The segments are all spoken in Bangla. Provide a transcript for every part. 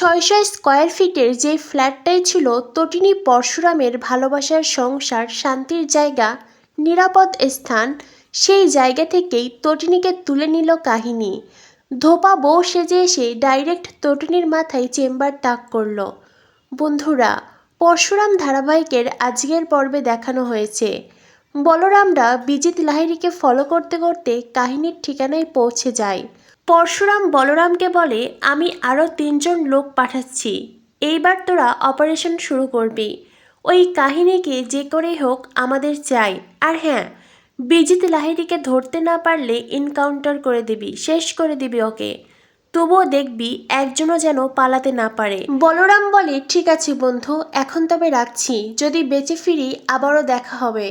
600 স্কয়ার ফিটের যে ফ্ল্যাটটাই ছিল তটিনী পরশুরামের ভালোবাসার সংসার, শান্তির জায়গা, নিরাপদ স্থান, সেই জায়গা থেকেই তটিনীকে তুলে নিল কাহিনী। ধোপা বউ সেজে এসে ডাইরেক্ট তটিনীর মাথায় চেম্বার তাক করল। বন্ধুরা, পরশুরাম ধারাবাহিকের আজকের পর্বে দেখানো হয়েছে বলরামরা বিজিত লাহিড়ীকে ফলো করতে করতে কাহিনীর ঠিকানায় পৌঁছে যায়। পরশুরাম বলরামকে বলে, আমি আরও 3জন লোক পাঠাচ্ছি, এইবার তোরা অপারেশন শুরু করবি। ওই কাহিনীকে যে করেই হোক আমাদের চাই। আর হ্যাঁ, বিজিত লাহিড়ীকে ধরতে না পারলে এনকাউন্টার করে দিবি, শেষ করে দিবি ওকে। তবুও দেখবি একজনও যেন পালাতে না পারে। বলরাম বলে, ঠিক আছে বন্ধু, এখন তবে রাখছি, যদি বেঁচে ফিরি আবারও দেখা হবে।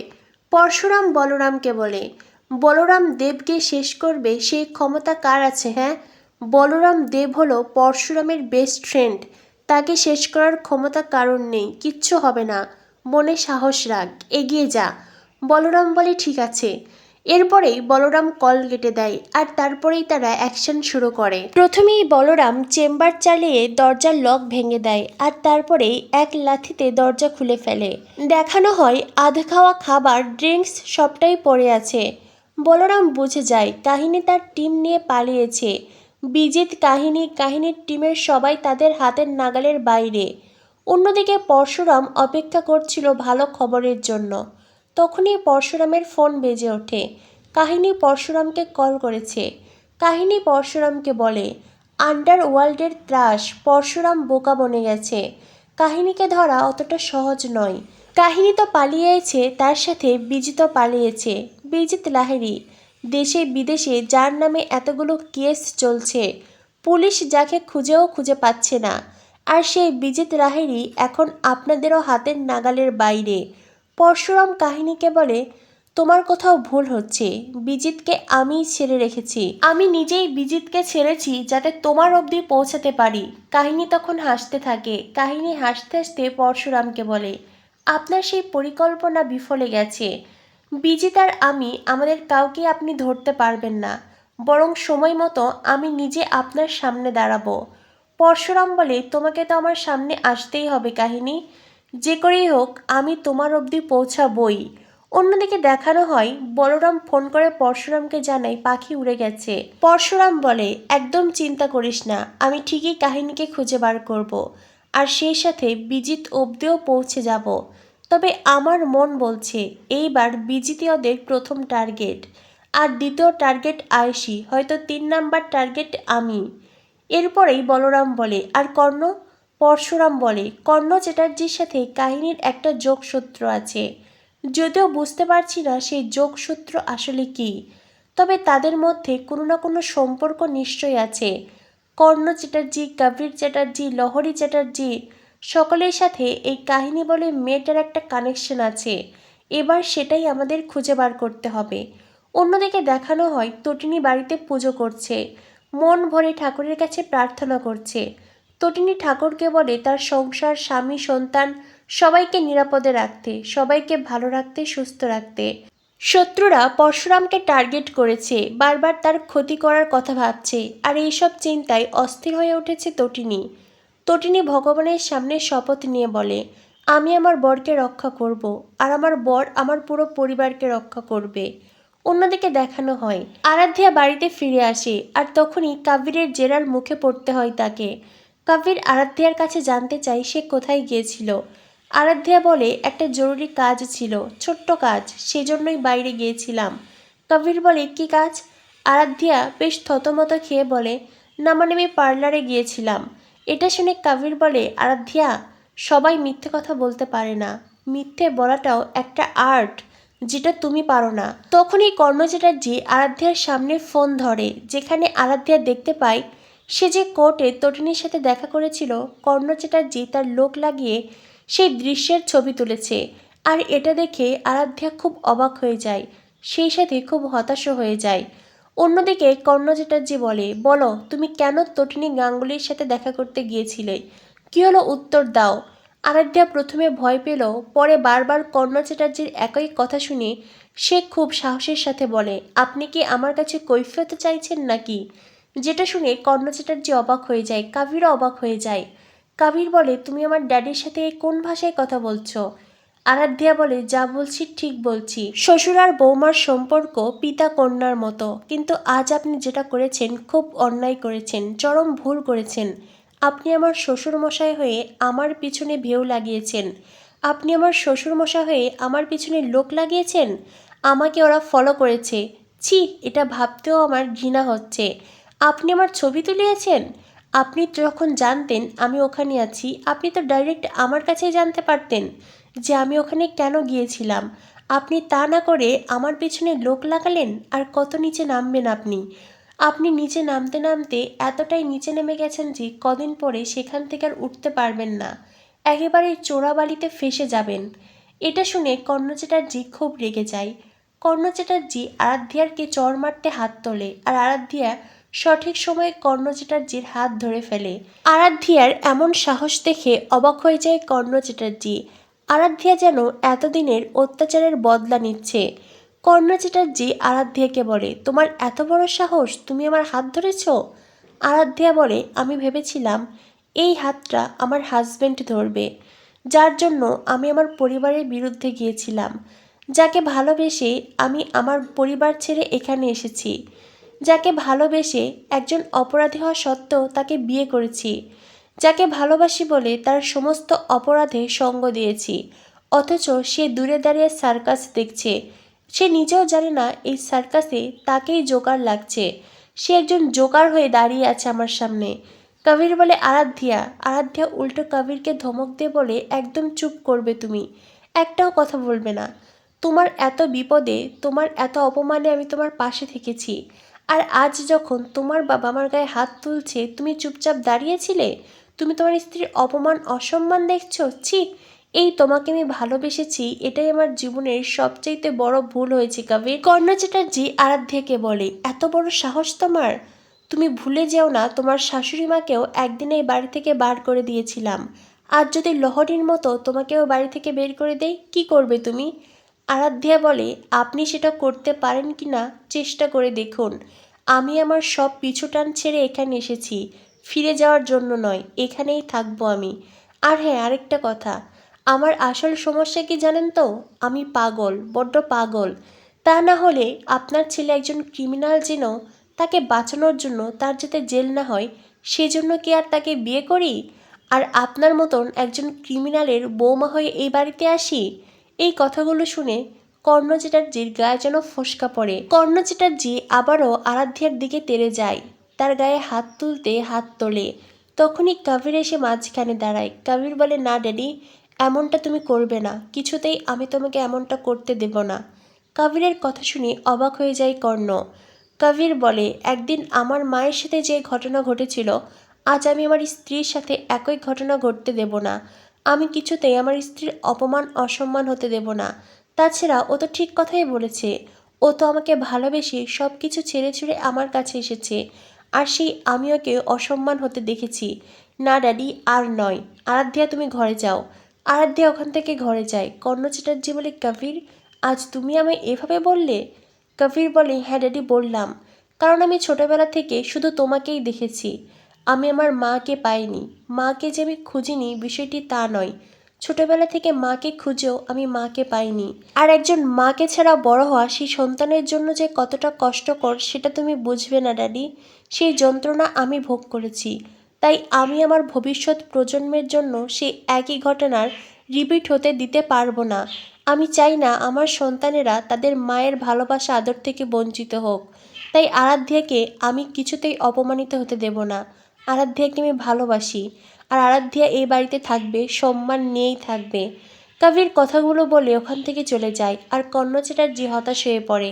পরশুরাম বলরামকে বলে, বলরাম দেবকে শেষ করবে সেই ক্ষমতা কার আছে? হ্যাঁ, বলরাম দেব হলো পরশুরামের বেস্ট ফ্রেন্ড, তাকে শেষ করার ক্ষমতা কারণ নেই, কিচ্ছু হবে না, মনে সাহস রাখ, এগিয়ে যা। বলরাম বলে, ঠিক আছে। এরপরেই বলরাম কল কেটে দেয় আর তারপরেই তারা অ্যাকশন শুরু করে। প্রথমেই বলরাম চেম্বার চালিয়ে দরজার লক ভেঙে দেয় আর তারপরেই এক লাথিতে দরজা খুলে ফেলে। দেখানো হয় আধ খাওয়া খাবার, ড্রিঙ্কস সবটাই পড়ে আছে। বলরাম বুঝে যায় কাহিনী তার টিম নিয়ে পালিয়েছে। বিজিত, কাহিনীর টিমের সবাই তাদের হাতের নাগালের বাইরে। অন্যদিকে পরশুরাম অপেক্ষা করছিল ভালো খবরের জন্য। তখনই পরশুরামের ফোন বেজে ওঠে। কাহিনী পরশুরামকে কল করেছে। কাহিনী পরশুরামকে বলে, আন্ডারওয়ার্ল্ডের ত্রাস, পরশুরাম বোকা বনে গেছে। কাহিনীকে ধরা অতটা সহজ নয়। কাহিনী তো পালিয়েছে, তার সাথে বিজিতও পালিয়েছে। বিজিত লাহিড়ী, দেশে বিদেশে যার নামে এতগুলো কেস চলছে, পুলিশ যাকে খুঁজেও খুঁজে পাচ্ছে না, আর সেই বিজিত লাহিড়ী এখন আপনাদেরও হাতের নাগালের বাইরে। পরশুরাম কাহিনীকে বলে, তোমার কোথাও ভুল হচ্ছে, বিজিতকে আমিই ছেড়ে রেখেছি, আমি নিজেই বিজিতকে ছেড়েছি যাতে তোমার অবধি পৌঁছাতে পারি। কাহিনী তখন হাসতে থাকে। কাহিনী হাসতে হাসতে পরশুরামকে বলে, আপনার সেই পরিকল্পনা বিফলে গেছে। বিজিত আর আমি, আমাদের কাউকে আপনি ধরতে পারবেন না, বরং সময় মতো আমি নিজে আপনার সামনে দাঁড়াবো। পরশুরাম বলে, তোমাকে তো আমার সামনে আসতেই হবে কাহিনী, যে করেই হোক আমি তোমার অবধি পৌঁছাবই। অন্যদিকে দেখানো হয় বলরাম ফোন করে পরশুরামকে জানায় পাখি উড়ে গেছে। পরশুরাম বলে, একদম চিন্তা করিস না, আমি ঠিকই কাহিনীকে খুঁজে বার করব, আর সেই সাথে বিজিত অবধিও পৌঁছে যাব। তবে আমার মন বলছে এইবার বিজিতই ওদের প্রথম টার্গেট, আর দ্বিতীয় টার্গেট আয়েশি, হয়তো 3 নাম্বার টার্গেট আমি। এরপরেই বলরাম বলে, আর কর্ণ? পরশুরাম বলে, কর্ণ চ্যাটার্জির সাথে কাহিনীর একটা যোগসূত্র আছে, যদিও বুঝতে পারছি না সেই যোগসূত্র আসলে কি, তবে তাদের মধ্যে কোনো না কোনো সম্পর্ক নিশ্চয়ই আছে। কর্ণ চ্যাটার্জি, কবির চ্যাটার্জি, লহরী চ্যাটার্জি, সকলের সাথে এই কাহিনী বলে মেয়েটার একটা কানেকশন আছে। এবার সেটাই আমাদের খুঁজে বার করতে হবে। অন্যদিকে দেখানো হয় তটিনী বাড়িতে পুজো করছে, মন ভরে ঠাকুরের কাছে প্রার্থনা করছে। তটিনী ঠাকুরকে বলে তার সংসার, স্বামী, সন্তান সবাইকে নিরাপদে রাখতে, সবাইকে ভালো রাখতে, সুস্থ রাখতে। শত্রুরা পরশুরামকে টার্গেট করেছে, বারবার তার ক্ষতি করার কথা ভাবছে, আর এইসব চিন্তায় অস্থির হয়ে উঠেছে তটিনী। তটিনী ভগবানের সামনে শপথ নিয়ে বলে, আমি আমার বরকে রক্ষা করব, আর আমার বর আমার পুরো পরিবারকে রক্ষা করবে। অন্যদিকে দেখানো হয় আরাধ্যা বাড়িতে ফিরে আসে, আর তখনই কাবিরের জেরার মুখে পড়তে হয় তাকে। কাবির আরাধ্যার কাছে জানতে চাই সে কোথায় গিয়েছিল। আরাধ্যা বলে, একটা জরুরি কাজ ছিল, ছোট্ট কাজ, সেজন্যই বাইরে গিয়েছিলাম। কবির বলে, কি কাজ? আরাধ্যা বেশ থতমত খেয়ে বলে, না মানে আমি পার্লারে গিয়েছিলাম। এটা শুনে কবির বলে, আরাধ্যা, সবাই মিথ্যে কথা বলতে পারে না, মিথ্যে বলাটাও একটা আর্ট, যেটা তুমি পারো না। তখনই কর্ণ চ্যাটার্জি আরাধ্যার সামনে ফোন ধরে, যেখানে আরাধ্যা দেখতে পায় সে যে কোর্টে তটিনীর সাথে দেখা করেছিল, কর্ণ চ্যাটার্জি তার লোক লাগিয়ে সেই দৃশ্যের ছবি তুলেছে। আর এটা দেখে আরাধ্যা খুব অবাক হয়ে যায়, সেই সাথে খুব হতাশও হয়ে যায়। অন্যদিকে কর্ণ চ্যাটার্জি বলে, বলো তুমি কেন তটিনী গাঙ্গুলির সাথে দেখা করতে গিয়েছিলে, কী হলো উত্তর দাও। আরাধ্যা প্রথমে ভয় পেল, পরে বারবার কর্ণ চ্যাটার্জির একই কথা শুনে সে খুব সাহসের সাথে বলে, আপনি কি আমার কাছে কৈফিয়ত চাইছেন নাকি? যেটা শুনে কর্ণ চ্যাটার্জি অবাক হয়ে যায়, কাবিরও অবাক হয়ে যায়। কাবির বলে, তুমি আমার ড্যাডির সাথে কোন ভাষায় কথা বলছো? আরাধ্যা বলে, যা বলছি ঠিক বলছি। শ্বশুর আর বৌমার সম্পর্ক পিতা কন্যার মতো, কিন্তু আজ আপনি যেটা করেছেন খুব অন্যায় করেছেন, চরম ভুল করেছেন। আপনি আমার শ্বশুর মশাই হয়ে আমার পিছনে ভেউ লাগিয়েছেন। আপনি আমার শ্বশুর মশাই হয়ে আমার পিছনে লোক লাগিয়েছেন। আমাকে ওরা ফলো করেছে। ছি, এটা ভাবতেও আমার ঘৃণা হচ্ছে। আপনি আমার ছবি তুলিয়েছেন। আপনি যখন জানতেন আমি ওখানে আছি, আপনি তো ডাইরেক্ট আমার কাছেই জানতে পারতেন যে আমি ওখানে কেন গিয়েছিলাম। আপনি তা না করে আমার পেছনে লোক লাগালেন। আর কত নিচে নামবেন আপনি? আপনি নিচে নামতে নামতে এতটাই নিচে নেমে গেছেন যে কদিন পরে সেখান থেকে আর উঠতে পারবেন না, একেবারে চোরাবালিতে ফেসে যাবেন। এটা শুনে কর্ণ চ্যাটার্জি খুব রেগে যায়। কর্ণ চ্যাটার্জি আরাধ্যাকে চড় মারতে হাত তোলে, আর আরাধ্যা সঠিক সময়ে কর্ণ চ্যাটার্জির হাত ধরে ফেলে। আরাধ্যার এমন সাহস দেখে অবাক হয়ে যায় কর্ণ চ্যাটার্জি। আরাধ্যা যেন এতদিনের অত্যাচারের বদলা নিচ্ছে। কর্ণ চ্যাটার্জি আরাধ্যাকে বলে, তোমার এত বড় সাহস, তুমি আমার হাত ধরেছ? আরাধ্যা বলে, আমি ভেবেছিলাম এই হাতটা আমার হাজবেন্ড ধরবে, যার জন্য আমি আমার পরিবারের বিরুদ্ধে গিয়েছিলাম, যাকে ভালোবেসে আমি আমার পরিবার ছেড়ে এখানে এসেছি, যাকে ভালোবেসে একজন অপরাধী হওয়া সত্ত্বেও তাকে বিয়ে করেছি, যাকে ভালোবাসি বলে তার সমস্ত অপরাধে সঙ্গ দিয়েছি, অথচ সে দূরে দাঁড়িয়ে সার্কাস দেখছে। সে নিজেও জানে না এই সার্কাসে তাকেই জোকার লাগছে। সে একজন জোকার হয়ে দাঁড়িয়ে আছে আমার সামনে। কবির বলে, আরাধ্যা উল্টো কবিরকে ধমক দিয়ে বলে, একদম চুপ করবে তুমি, একটাও কথা বলবে না। তোমার এত বিপদে, তোমার এত অপমানে আমি তোমার পাশে থেকেছি, আর আজ যখন তোমার বাবা আমার গায়ে হাত তুলছে তুমি চুপচাপ দাঁড়িয়েছিলে? তুমি তোমার স্ত্রীর অপমান অসম্মান দেখছো? ছি, এই তোমাকে আমি ভালোবেসেছি, এটাই আমার জীবনের সবচাইতে বড় ভুল হয়েছে কবির। কর্ণ চ্যাটার্জি আরাধ্যাকে বলে, এত বড় সাহস তোমার? তুমি ভুলে যেও না তোমার শাশুড়ি মাকেও একদিন এই বাড়ি থেকে বার করে দিয়েছিলাম। আজ যদি লহরীর মতো তোমাকেও বাড়ি থেকে বের করে দেয়, কি করবে তুমি? আরাধ্যা বলে, আপনি সেটা করতে পারেন কি না চেষ্টা করে দেখুন। আমি আমার সব পিছুটান ছেড়ে এখানে এসেছি, ফিরে যাওয়ার জন্য নয়, এখানেই থাকবো আমি। আর হ্যাঁ, আরেকটা কথা, আমার আসল সমস্যা কি জানেন তো? আমি পাগল, বড্ড পাগল। তা না হলে আপনার ছেলে একজন ক্রিমিনাল যেন, তাকে বাঁচানোর জন্য, তার যাতে জেল না হয় সেজন্য কি আর তাকে বিয়ে করি? আর আপনার মতন একজন ক্রিমিনালের বৌমা হয়ে এই বাড়িতে আসি? এই কথাগুলো শুনে কর্ণ চ্যাটার্জির গায়ে যেন ফোসকা পড়ে। কর্ণ চ্যাটার্জি আবারও আরাধ্যার দিকে তেড়ে যায়, তার গায়ে হাত তুলতে হাত তোলে। তখনই কবির এসে মাঝখানে দাঁড়ায়। কবির বলে, না ড্যাডি, এমনটা তুমি করবে না, কিছুতেই আমি তোমাকে এমনটা করতে দেব না। কবিরের কথা শুনে অবাক হয়ে যায় কর্ণ। কবির বলে, একদিন আমার মায়ের সাথে যে ঘটনা ঘটেছিল, আজ আমি আমার স্ত্রীর সাথে একই ঘটনা ঘটতে দেব না। আমি কিছুতেই আমার স্ত্রীর অপমান অসম্মান হতে দেব না। তাছাড়া ও তো ঠিক কথাই বলেছে, ও তো আমাকে ভালোবেসে সব কিছু ছেড়ে ছুড়ে আমার কাছে এসেছে, আর সেই আমি ওকে অসম্মান হতে দেখেছি। না ড্যাডি, আর নয়। আরাধ্যা, তুমি ঘরে যাও। আরাধ্যা ওখান থেকে ঘরে যায়। কর্ণ চ্যাটার্জি বলে, কবির, আজ তুমি আমায় এভাবে বললে? কবির বলে, হ্যাঁ ড্যাডি, বললাম, কারণ আমি ছোটবেলা থেকে শুধু তোমাকেই দেখেছি। আমি আমার মাকে পাইনি। মাকে যে আমি খুঁজিনি বিষয়টি তা নয়, ছোটবেলা থেকে মাকে খুঁজেও আমি মাকে পাইনি। আর একজন মাকে ছাড়া বড় হওয়া সেই সন্তানের জন্য যে কতটা কষ্টকর সেটা তুমি বুঝবে না ড্যাডি। সেই যন্ত্রণা আমি ভোগ করেছি। তাই আমি আমার ভবিষ্যৎ প্রজন্মের জন্য সেই একই ঘটনার রিপিট হতে দিতে পারবো না। আমি চাই না আমার সন্তানেরা তাদের মায়ের ভালোবাসা আদর থেকে বঞ্চিত হোক। তাই আরাধ্যাকে আমি কিছুতেই অপমানিত হতে দেব না। আরাধ্যাকে আমি ভালোবাসি, আর আরাধ্যা এই বাড়িতে থাকবে, সম্মান নিয়েই থাকবে। কবির কথাগুলো বলে ওখান থেকে চলে যায়, আর কর্ণ চ্যাটার্জি হতাশ হয়ে পড়ে।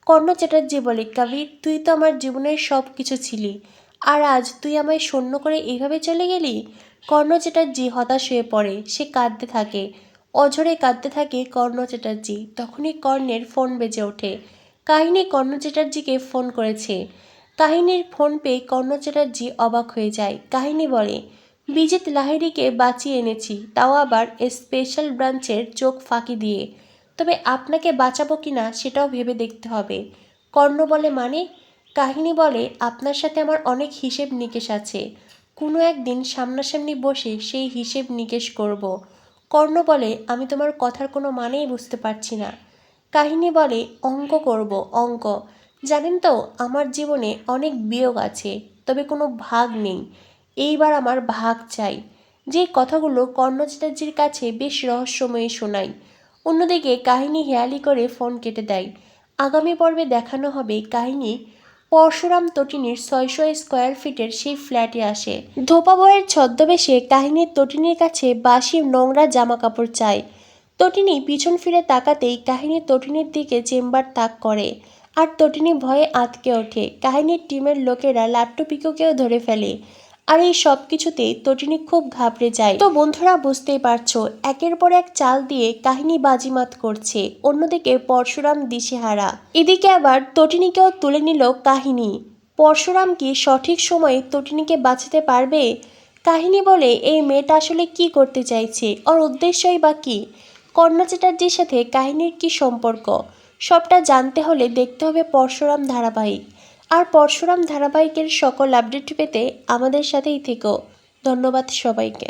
কর্ণ চ্যাটার্জি বলে, কবির, তুই তো আমার জীবনের সব কিছু ছিলি, আর আজ তুই আমায় শূন্য করে এইভাবে চলে গেলি? কর্ণ চ্যাটার্জি হতাশ হয়ে পড়ে, সে কাঁদতে থাকে, অঝরে কাঁদতে থাকে কর্ণ চ্যাটার্জি। তখনই কর্ণের ফোন বেজে ওঠে। কাহিনী কর্ণ চ্যাটার্জিকে ফোন করেছে। কাহিনীর ফোন পেয়ে কর্ণ চ্যাটার্জি অবাক হয়ে যায়। কাহিনী বলে, বিজিত লাহিড়ীকে বাঁচিয়ে এনেছি, তাও আবার স্পেশাল ব্রাঞ্চের চোখ ফাঁকি দিয়ে। তবে আপনাকে বাঁচাবো কিনা সেটাও ভেবে দেখতে হবে। কর্ণ বলে, মানে? কাহিনী বলে, আপনার সাথে আমার অনেক হিসেব নিকেশ আছে, কোনো একদিন সামনাসামনি বসে সেই হিসেব নিকেশ করব। কর্ণ বলে, আমি তোমার কথার কোনো মানেই বুঝতে পারছি না। কাহিনী বলে, অঙ্ক করব, অঙ্ক। জানেন তো, আমার জীবনে অনেক বিয়োগ আছে, তবে কোনো ভাগ নেই। এইবার আমার ভাগ চাই। যে কথাগুলো কর্ণ চ্যাটার্জির কাছে বেশ রহস্যময়ী শোনায়। অন্যদিকে কাহিনী হেয়ালি করে ফোন কেটে দেয়। আগামী পর্বে দেখানো হবে কাহিনী পরশুরাম তটিনীর ৬০০ স্কোয়ার ফিটের সেই ফ্ল্যাটে আসে। ধোপা বইয়ের ছদ্মবেশে কাহিনীর তটিনীর কাছে বাসি নোংরা জামা কাপড় চায়। তটিনী পিছন ফিরে তাকাতেই কাহিনী তটিনীর দিকে চেম্বার তাক করে, আর তটিনী ভয়ে আঁতকে ওঠে। কাহিনীর টিমের লোকেরা লাট্টু পিকুকেও ধরে ফেলে, আর এই সব কিছুতেই তটিনী খুব ঘাবড়ে যায়। তো বন্ধুরা, বুঝতেই পারছো, একের পর এক চাল দিয়ে কাহিনী বাজিমাত করছে। অন্যদিকে পরশুরাম দিশেহারা। এদিকে আবার তটিনীকেও তুলে নিল কাহিনী। পরশুরাম কি সঠিক সময়ে তটিনীকে বাঁচাতে পারবে? কাহিনী বলে, এই মেয়েটা আসলে কি করতে চাইছে, ওর উদ্দেশ্যই বা কী? কর্ণ চ্যাটার্জির সাথে কাহিনীর কি সম্পর্ক? সবটা জানতে হলে দেখতে হবে পরশুরাম ধারাবাহিক। আর পরশুরাম ধারাবাহিকের সকল আপডেট পেতে আমাদের সাথেই থেকো। ধন্যবাদ সবাইকে।